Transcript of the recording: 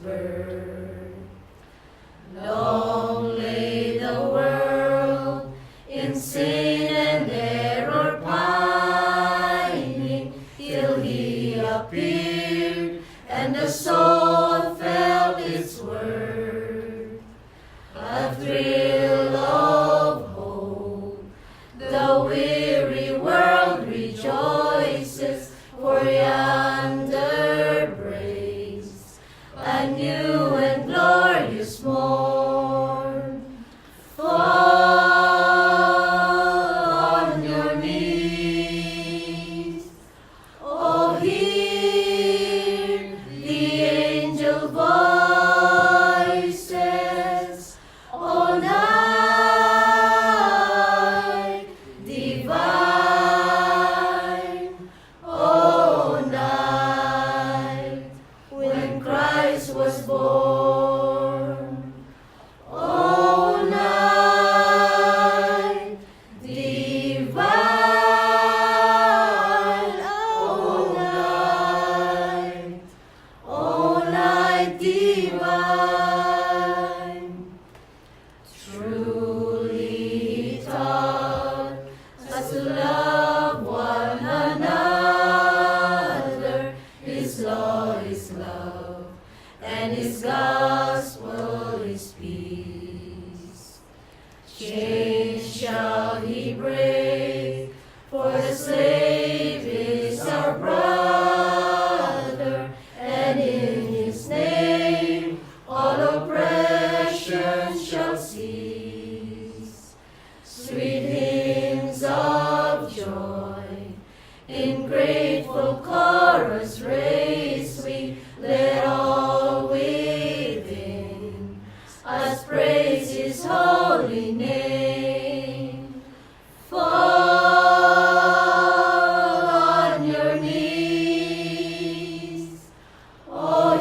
birth. Long lay the world in sin and error pining, till he appeared, and the soul felt its worth. A thrill of hope, the weary world rejoices, for yonder breaks a new and glorious morn. Fall on your knees, oh, hear the angel voices, oh, night divine, oh, night when Christ was born. Oh, night divine, oh, night divine. Truly he taught us to love one another. His law is love, and his gospel is peace. Chains shall he break, for the slave is our brother, and in his name all oppression shall cease. Sweet hymns of joy in grateful chorus raise we, let all within us praise his holy name. Fall on your knees, oh,